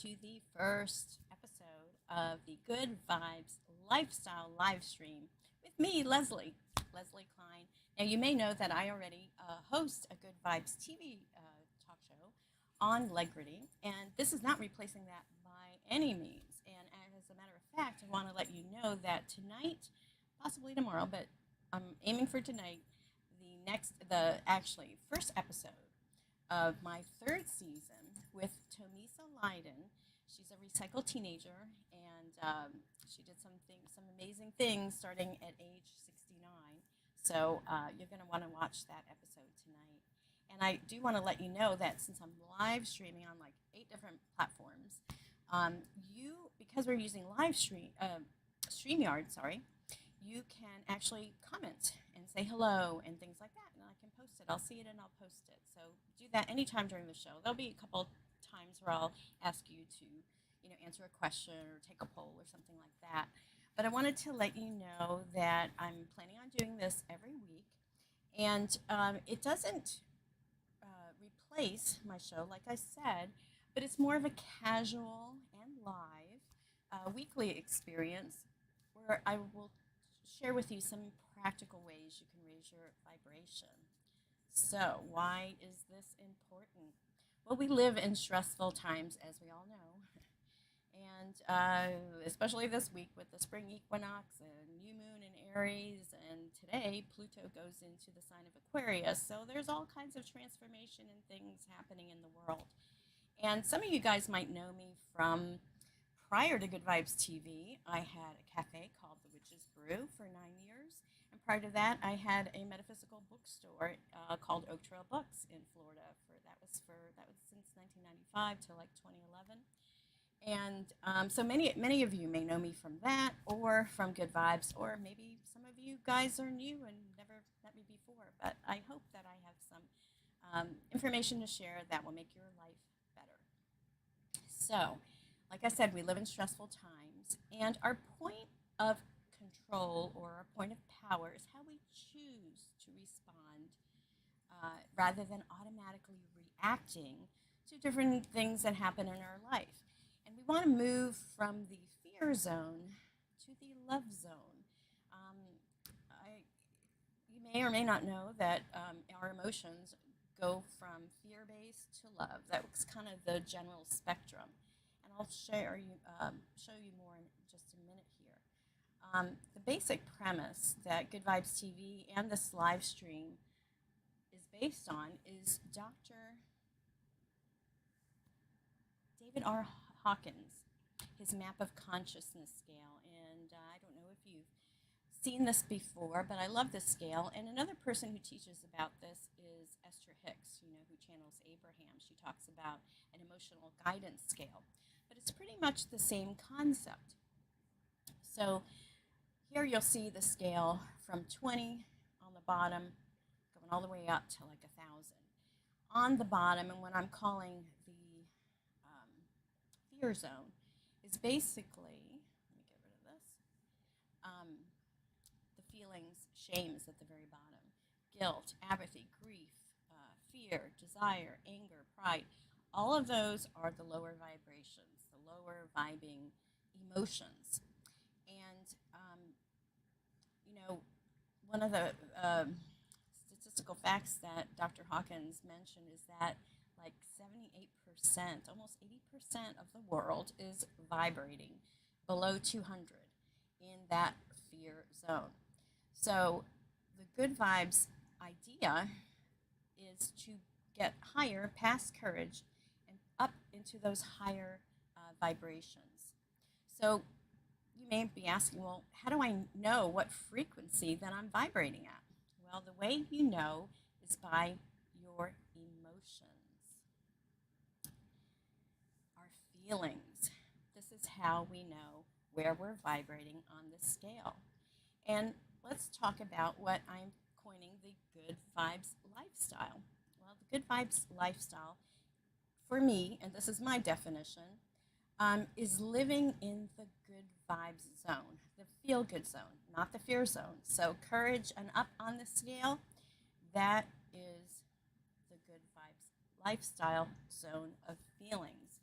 to the first episode of the Good Vibes Lifestyle live stream with me, Leslie Klein. Now, you may know that I already host a Good Vibes TV talk show on Legrity, and this is not replacing that by any means. And as a matter of fact, I want to let you know that tonight, possibly tomorrow, but I'm aiming for tonight, the actually first episode of my third season with Tomisa Leiden. She's a recycled teenager, and she did some amazing things starting at age 69. So you're going to want to watch that episode tonight. And I do want to let you know that since I'm live streaming on like 8 different platforms, because we're using StreamYard, sorry, you can actually comment and say hello and things like that, and I can post it. I'll see it and I'll post it. So do that anytime during the show. There'll be a couple times where I'll ask you to, answer a question or take a poll or something like that. But I wanted to let you know that I'm planning on doing this every week, and it doesn't replace my show, like I said, but it's more of a casual and live weekly experience where I will share with you some practical ways you can raise your vibration. So, why is this important? Well, we live in stressful times, as we all know, and especially this week with the spring equinox and new moon in Aries, and today Pluto goes into the sign of Aquarius. So there's all kinds of transformation and things happening in the world. And some of you guys might know me from prior to Good Vibes TV. I had a cafe called The Witch's Brew for 9 years. And prior to that, I had a metaphysical bookstore called Oak Trail Books in Florida. That was since 1995 to like 2011. And so many of you may know me from that, or from Good Vibes, or maybe some of you guys are new and never met me before. But I hope that I have some information to share that will make your life better. So, like I said, we live in stressful times, and our point of control or our point of power is how we choose to respond rather than automatically reacting to different things that happen in our life. And we want to move from the fear zone to the love zone. You may or may not know that our emotions go from fear-based to love. That's kind of the general spectrum. And I'll show you more in just a minute here. The basic premise that Good Vibes TV and this live stream is based on is Dr. David R. Hawkins, his map of consciousness scale. And I don't know if you've seen this before, but I love this scale. And another person who teaches about this is Esther Hicks, who channels Abraham. She talks about an emotional guidance scale. But it's pretty much the same concept. So here you'll see the scale from 20 on the bottom, going all the way up to like 1,000. On the bottom, and what I'm calling the fear zone, is basically, let me get rid of this, the feelings, shames at the very bottom, guilt, apathy, grief, fear, desire, anger, pride. All of those are the lower vibrations, the lower vibing emotions. And, one of the statistical facts that Dr. Hawkins mentioned is that like 78%, almost 80% of the world is vibrating below 200 in that fear zone. So the Good Vibes idea is to get higher past courage and up into those higher vibrations. So you may be asking, well, how do I know what frequency that I'm vibrating at? Well, the way you know is by your emotions, our feelings. This is how we know where we're vibrating on the scale. And let's talk about what I'm coining the Good Vibes lifestyle. Well, the Good Vibes lifestyle, for me, and this is my definition, is living in the good vibes zone, the feel-good zone, not the fear zone. So courage and up on the scale, that is the Good Vibes lifestyle zone of feelings.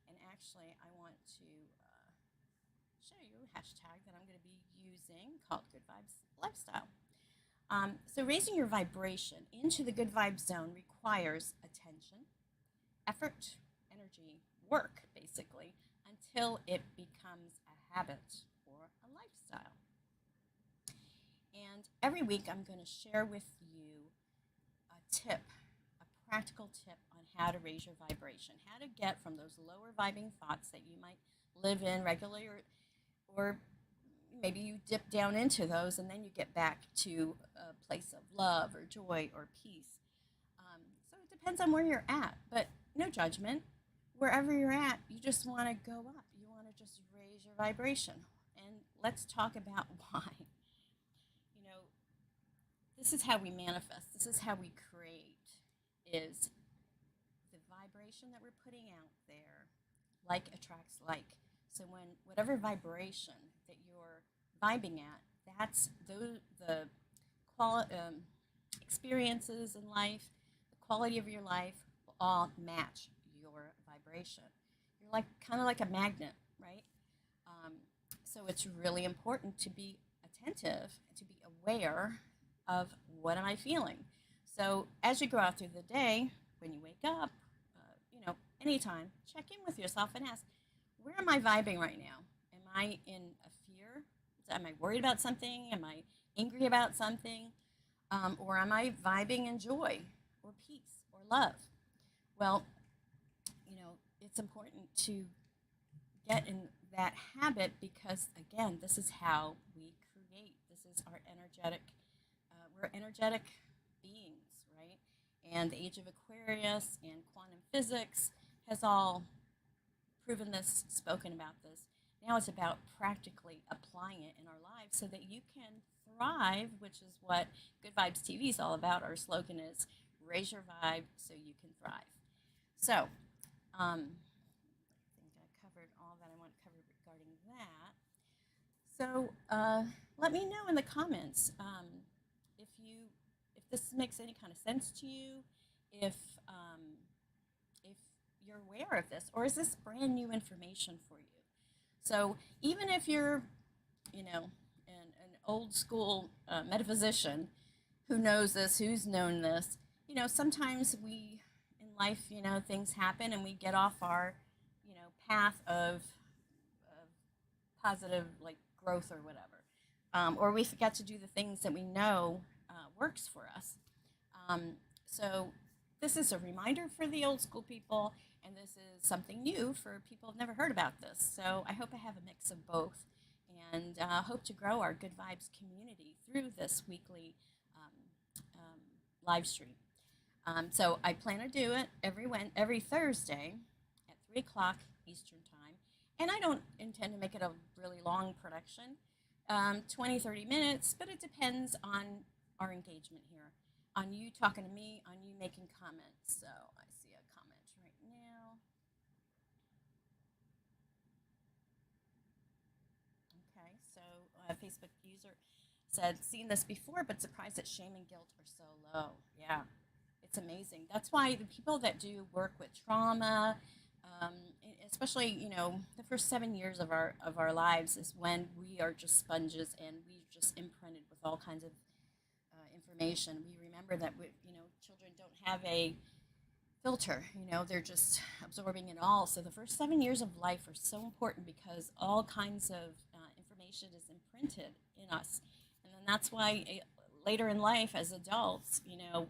And actually, I want to show you a hashtag that I'm going to be using called Good Vibes Lifestyle. So raising your vibration into the good vibe zone requires attention, effort, energy, work, basically, until it becomes a habit or a lifestyle. And every week I'm going to share with you a tip, a practical tip on how to raise your vibration, how to get from those lower vibing thoughts that you might live in regularly, or maybe you dip down into those and then you get back to a place of love or joy or peace. So it depends on where you're at, but no judgment. Wherever you're at, you just want to go up. You want to just raise your vibration. And let's talk about why. You know, this is how we manifest. This is how we create, is the vibration that we're putting out there. Like attracts like. So when whatever vibration that you're vibing at, that's the experiences in life, the quality of your life will all match your vibration. You're like kind of like a magnet, right? So it's really important to be attentive and to be aware of what am I feeling. So as you go out through the day, when you wake up, anytime, check in with yourself and ask, where am I vibing right now? Am I in a fear? Am I worried about something? Am I angry about something? Or am I vibing in joy or peace or love? Well, it's important to get in that habit because, again, this is how we create. This is our energetic, we're energetic beings, right? And the age of Aquarius and quantum physics has all proven this, spoken about this. Now it's about practically applying it in our lives so that you can thrive, which is what Good Vibes TV is all about. Our slogan is raise your vibe so you can thrive. So, I think I covered all that I want to cover regarding that. So let me know in the comments if this makes any kind of sense to you, if you're aware of this, or is this brand new information for you? So even if you're, an old school metaphysician who knows this, who's known this, sometimes we in life, things happen and we get off our, path of positive like growth or whatever, or we forget to do the things that we know works for us. So this is a reminder for the old school people, and this is something new for people who've never heard about this. So I hope I have a mix of both, and hope to grow our Good Vibes community through this weekly live stream. So I plan to do it every Thursday at 3 o'clock Eastern Time, and I don't intend to make it a really long production, 20, 30 minutes, but it depends on our engagement here, on you talking to me, on you making comments. So I see a comment right now. Okay, so a Facebook user said, seen this before, but surprised that shame and guilt are so low. Yeah, it's amazing. That's why the people that do work with trauma, especially, the first 7 years of our lives is when we are just sponges and we just imprinted with all kinds of information. We remember that children don't have a filter. They're just absorbing it all. So the first 7 years of life are so important because all kinds of information is imprinted in us, and then that's why later in life as adults,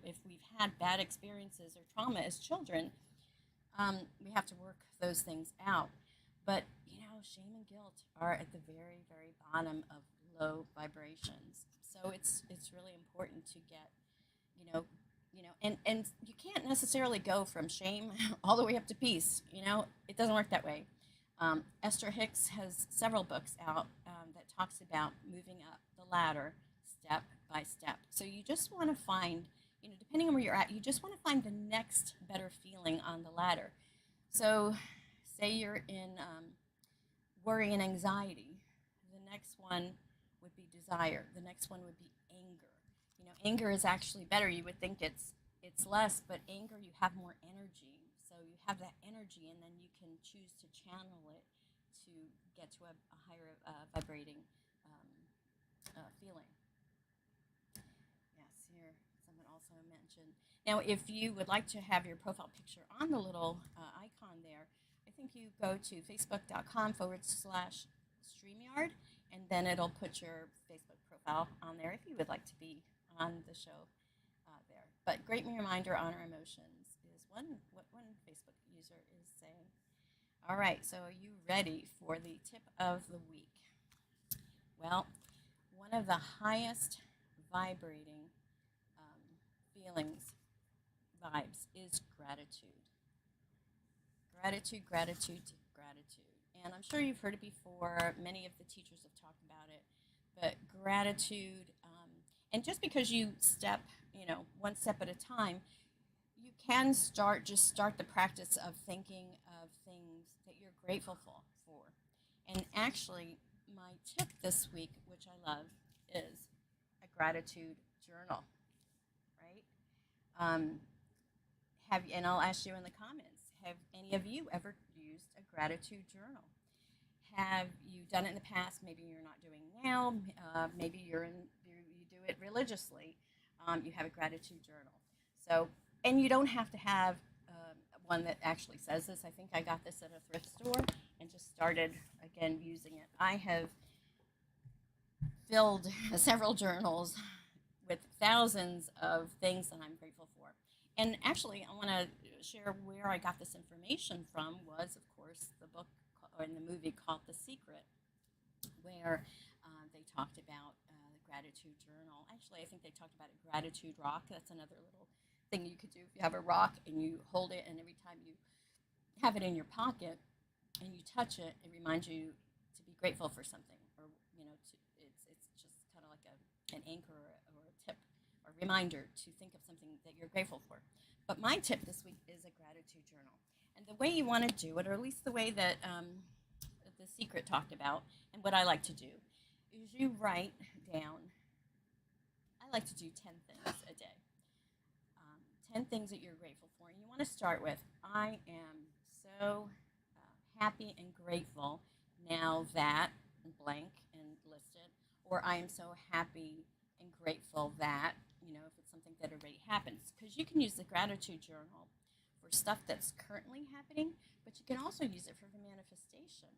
if we've had bad experiences or trauma as children, we have to work those things out. But shame and guilt are at the very, very bottom of low vibrations. So it's really important to get, and you can't necessarily go from shame all the way up to peace. It doesn't work that way. Esther Hicks has several books out that talks about moving up the ladder step by step. So you just want to find, depending on where you're at, you just want to find the next better feeling on the ladder. So say you're in worry and anxiety. The next one would be desire. The next one would be anger. Anger is actually better. You would think it's less, but anger, you have more energy. So you have that energy, and then you can choose to channel it to get to a higher vibrating feeling. Yes, here someone also mentioned. Now, if you would like to have your profile picture on the little icon there, I think you go to facebook.com/StreamYard, and then it'll put your Facebook profile on there if you would like to be on the show there. But great reminder, honor emotions is what one Facebook user is saying. All right, so are you ready for the tip of the week? Well, one of the highest vibrating feelings, vibes, is gratitude. Gratitude, gratitude, gratitude. And I'm sure you've heard it before. Many of the teachers have talked about it. But gratitude, and just because you step, one step at a time, you can start the practice of thinking of things that you're grateful for. And actually, my tip this week, which I love, is a gratitude journal, right? And I'll ask you in the comments, have any of you ever used a gratitude journal? Have you done it in the past? Maybe you're not doing now. Maybe you do it religiously. You have a gratitude journal. So, and you don't have to have one that actually says this. I think I got this at a thrift store and just started again using it. I have filled several journals with thousands of things that I'm grateful for. And actually, I want to share where I got this information from was, of course, the book or in the movie called The Secret, where they talked about the gratitude journal. Actually, I think they talked about a gratitude rock. That's another little thing you could do. If you have a rock and you hold it, and every time you have it in your pocket and you touch it, it reminds you to be grateful for something, or it's just kind of like an anchor or a tip or reminder to think of something that you're grateful for. But my tip this week is a gratitude journal. And the way you want to do it, or at least the way that The Secret talked about, and what I like to do, is you write down, I like to do 10 things a day. 10 things that you're grateful for. And you want to start with, I am so happy and grateful now that, blank and list it, or I am so happy and grateful that, if it's something that already happens. Because you can use the gratitude journal for stuff that's currently happening, but you can also use it for the manifestation.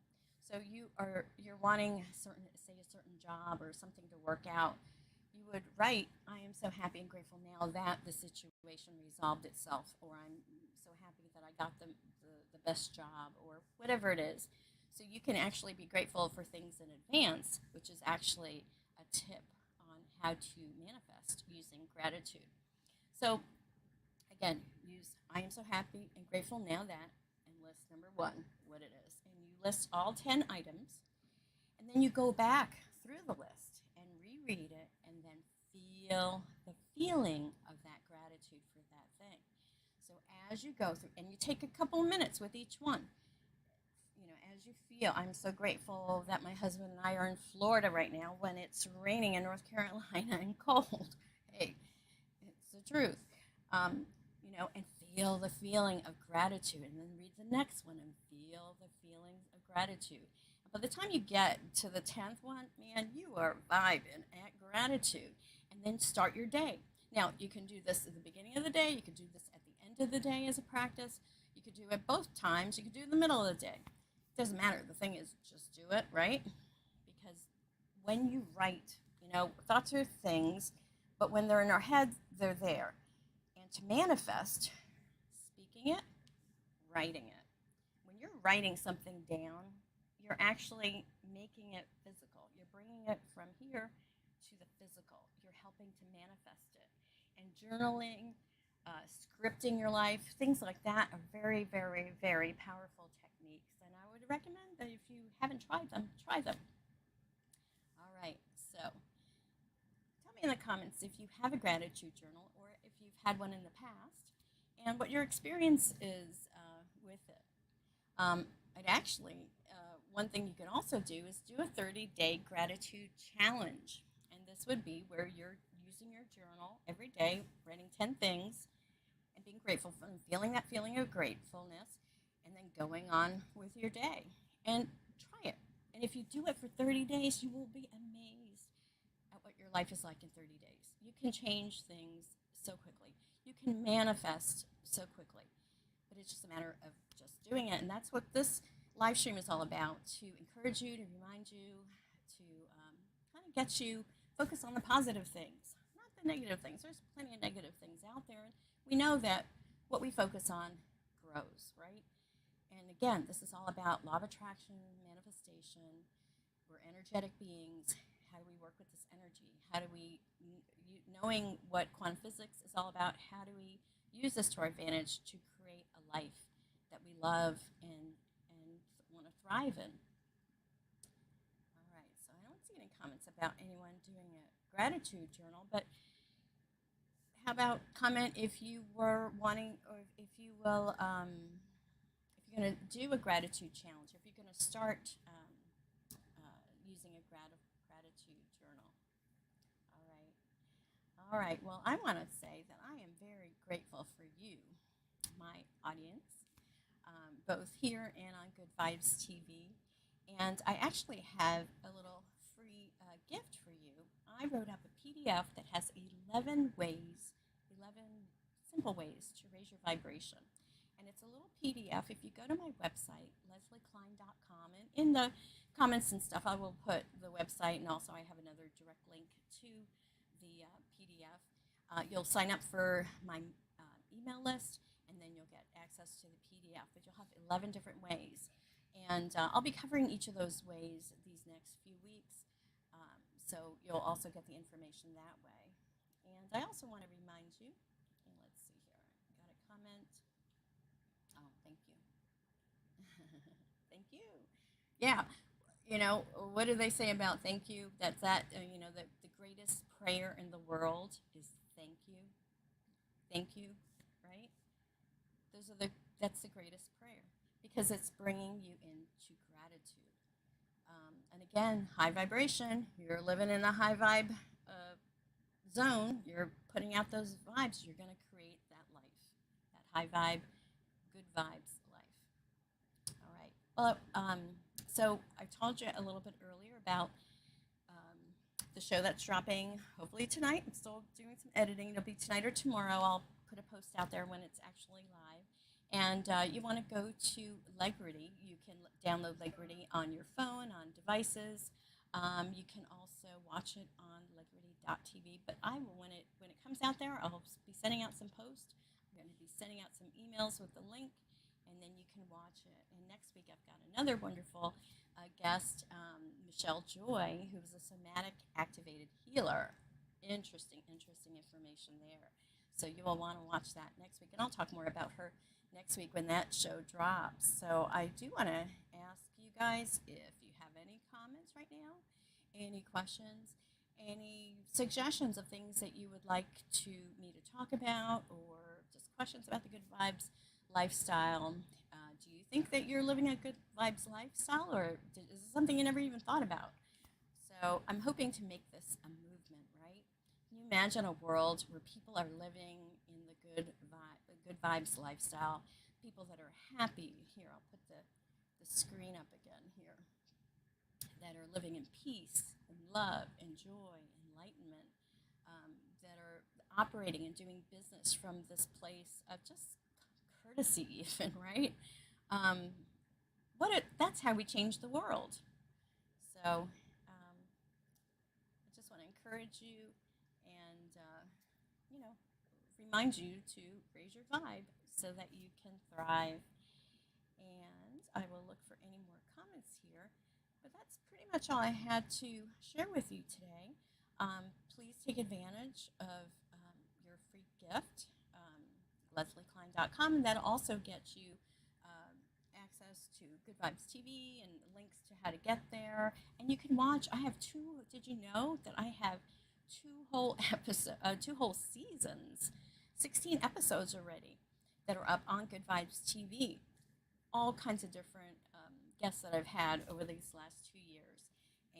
So you're wanting a certain job or something to work out. You would write, I am so happy and grateful now that the situation resolved itself, or I'm so happy that I got the best job, or whatever it is. So you can actually be grateful for things in advance, which is actually a tip on how to manifest using gratitude. So again, use I am so happy and grateful now that, and list number 1, what it is. And you list all 10 items, and then you go back through the list and reread it, and then feel the feeling of that gratitude for that thing. So as you go through, and you take a couple minutes with each one, as you feel, I'm so grateful that my husband and I are in Florida right now when it's raining in North Carolina and cold. Hey, it's the truth. And feel the feeling of gratitude, and then read the next one and feel the feeling of gratitude. By the time you get to the 10th one, man, you are vibing at gratitude. And then start your day. Now, you can do this at the beginning of the day. You can do this at the end of the day as a practice. You could do it both times. You could do it in the middle of the day. It doesn't matter. The thing is, just do it, right? Because when you write, thoughts are things, but when they're in our head, they're there. And to manifest, speaking it, writing it. When you're writing something down, you're actually making it physical. You're bringing it from here to the physical. You're helping to manifest it. And journaling, scripting your life, things like that are very, very, very powerful techniques. And I would recommend that if you haven't tried them, try them. All right, so tell me in the comments if you have a gratitude journal, or if you've had one in the past, and what your experience is with it. I'd actually, one thing you can also do is do a 30-day gratitude challenge. And this would be where you're using your journal every day, writing 10 things, and being grateful for, and feeling that feeling of gratefulness, and then going on with your day. And try it. And if you do it for 30 days, you will be amazed at what your life is like in 30 days. You can change things so quickly. You can manifest so quickly. But it's just a matter of just doing it. And that's what this live stream is all about, to encourage you, to remind you, to kind of get you focus on the positive things, not the negative things. There's plenty of negative things out there. And we know that what we focus on grows, right? And again, this is all about law of attraction, manifestation. We're energetic beings. How do we work with this energy? How do we, knowing what quantum physics is all about, how do we use this to our advantage to create a life that we love and want to thrive in? All right, so I don't see any comments about anyone doing a gratitude journal, but how about comment if you were wanting, or if you will, if you're going to do a gratitude challenge, if you're going to start using a gratitude journal. All right. All right. Well, I want to say that I am very grateful for you, my audience, both here and on Good Vibes TV. And I actually have a little free gift for you. I wrote up a PDF that has 11 simple ways to raise your vibration. And it's a little PDF. If you go to my website, leslieklein.com, and in the comments and stuff, I will put the website, and also I have another direct link to the PDF. You'll sign up for my email list, and then you'll get access to the PDF. But you'll have 11 different ways. And I'll be covering each of those ways these next few weeks. So you'll also get the information that way. And I also want to remind you, and let's see here, got a comment. Oh, thank you. Thank you. Yeah, what do they say about thank you? That the greatest prayer in the world is thank you. Thank you, right? That's the greatest prayer, because it's bringing you into gratitude. And again, high vibration. You're living in a high vibe zone. You're putting out those vibes. You're going to create that life, that high vibe, good vibes life. All right. Well, so I told you a little bit earlier about the show that's dropping hopefully tonight. I'm still doing some editing. It'll be tonight or tomorrow. I'll put a post out there when it's actually live. And you want to go to Legrity. You can download Legrity on your phone, on devices. You can also watch it on legrity.tv. But I will, when it comes out there, I'll be sending out some posts. I'm going to be sending out some emails with the link, and then you can watch it. And next week, I've got another wonderful guest, Michelle Joy, who's a somatic activated healer. Interesting information there. So you will want to watch that next week, and I'll talk more about her next week when that show drops. So I do want to ask you guys if you have any comments right now, any questions, any suggestions of things that you would like me to talk about, or just questions about the Good Vibes lifestyle. Do you think that you're living a Good Vibes lifestyle, or is this something you never even thought about? So I'm hoping to make this a movement, right? Can you imagine a world where people are living in the good vibes lifestyle, people that are happy? Here, I'll put the screen up again here, that are living in peace and love and joy, enlightenment, that are operating and doing business from this place of just courtesy even, right? That's how we change the world. So I just want to encourage you and, remind you to raise your vibe so that you can thrive. And I will look for any more comments here. But that's pretty much all I had to share with you today. Please take advantage of your free gift, leslieklein.com, and that'll also get you access to Good Vibes TV and links to how to get there. And you can watch. I have did you know that I have two whole seasons, 16 episodes already, that are up on Good Vibes TV. All kinds of different guests that I've had over these last 2 years.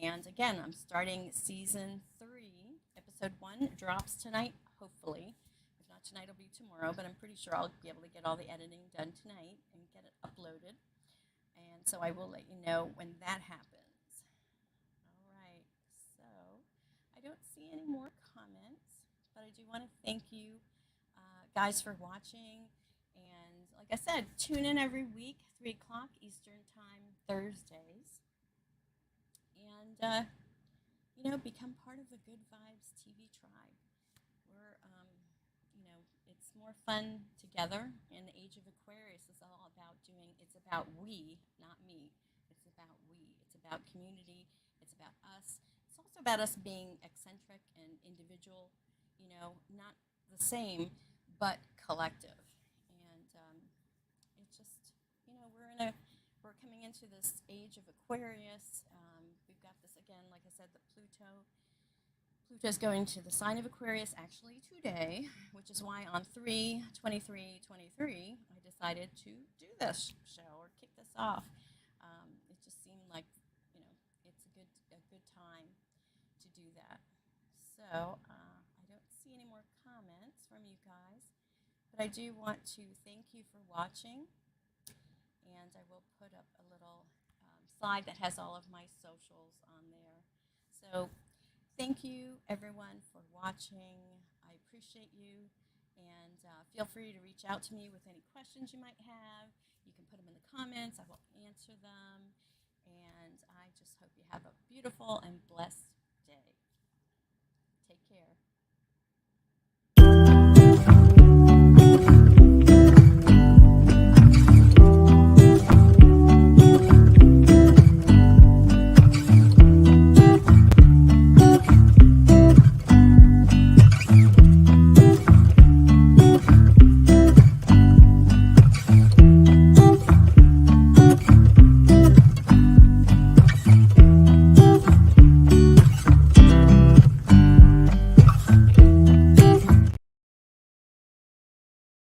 And again, I'm starting season 3. Episode 1 drops tonight, hopefully. If not tonight will be tomorrow, but I'm pretty sure I'll be able to get all the editing done tonight and get it uploaded. And so I will let you know when that happens. All right, so I don't see any more comments, but I do want to thank you guys for watching. And like I said, tune in every week, 3 o'clock Eastern Time, Thursdays. And, become part of the Good Vibes TV tribe. We're, it's more fun together. In the age of Aquarius, it's all about it's about we, not me. It's about we. It's about community. It's about us. It's also about us being eccentric and individual, not the same, but collective. And it's just, we're coming into this age of Aquarius. We've got this again, like I said, the Pluto's going to the sign of Aquarius actually today, which is why on 3/23/23 I decided to do this show or kick this off. It just seemed like it's a good time to do that. So I don't see any more comments from you guys, but I do want to thank you for watching, and I will put up a little slide that has all of my socials on there. So thank you, everyone, for watching. I appreciate you, and feel free to reach out to me with any questions you might have. You can put them in the comments. I will answer them, and I just hope you have a beautiful and blessed day. Take care.